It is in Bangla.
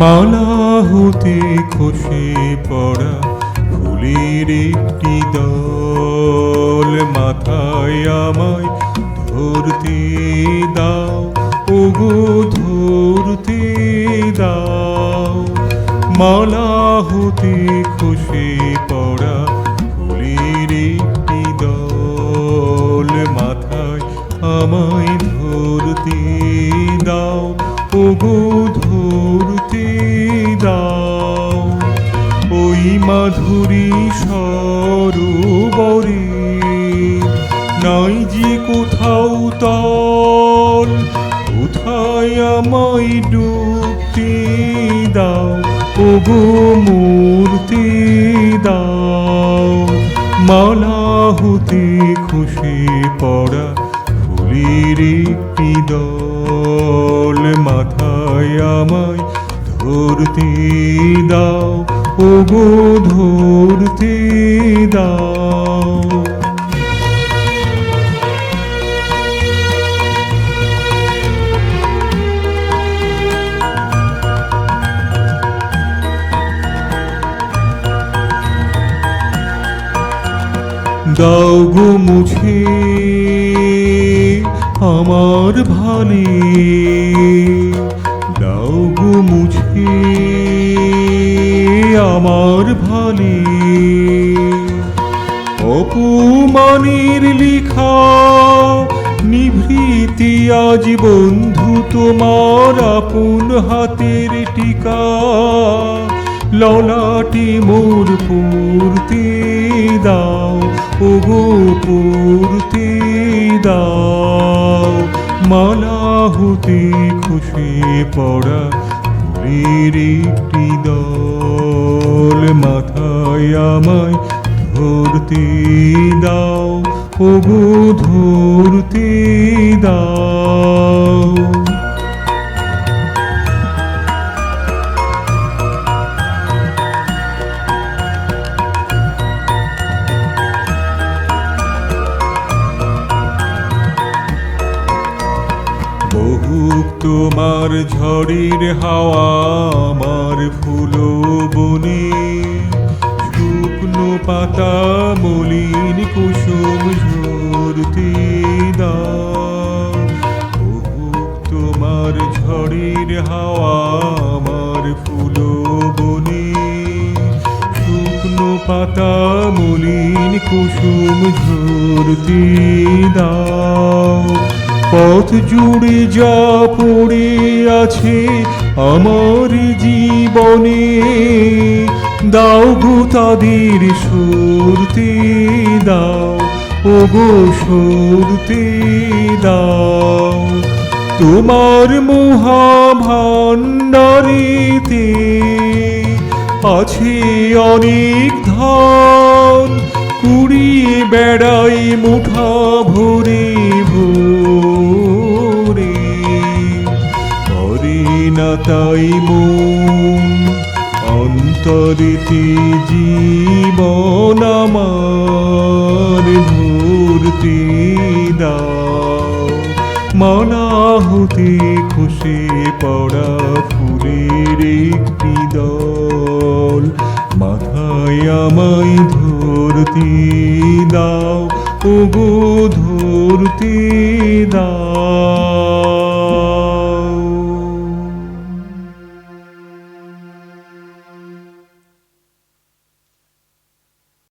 মালা হতে খসে পড়া ফুলের একটি দল, মাথায় আমায় ধরতে দাও, ওগো ধরতে দাও। মালা হতে খসে পড়া ফুলের একটি দল, মাথায় আমায় ধরতে দাও, ওগো ধরতে দাও। ওই মাধুরী সরোবরে নাই যে কোথাও তল, কোথায় আমায় ডুবতে দাও, ওগো মরতে দাও। মালা হতে খসে পড়া ফুলের একটি দল, মাথায় আমায় ধরতে দাও, ওগো ধরতে দাও। দাও গো মুছে আমার ভালে, দাও গো মুছে আমার ভালে। অপমানের লেখা নিভৃতি আজ বন্ধু তোমার আপন হাতের টিকা, ললাটে মোর পড়তে দাও, ওগো পড়তে দাও। মালা হতে খসে পড়া ফুলের একটি দল, মাথায় আমায় ধরতে দাও, ওগো ধরতে দাও। বহুক তোমার ঝড়ের হাওয়া আমার ফুল বনে, শুকনো পাতা মলিন কুসুম ঝরতে দাও। বহুক তোমার ঝড়ের হাওয়া আমার ফুল বনে, শুকনো পাতা মলিন কুসুম ঝরতে দাও। পথ জুড়ে যা পড়ে আছে আমার জীবনে, দাও গো তাদের সরতে দাও, ওগো সরতে দাও। তোমার মহাভাণ্ডারেতে আছে অনেক ধন, কুড়িয়ে বেড়াই মুঠা ভরে ভরে। করে না তাই মন অন্তরেতে জীবন আমার ভরতে দাও। মালা হতে খসে পড়া ফুলের একটি দল, মাথায় আমায় ধরতে দাও, ওগো ধরতে দাও।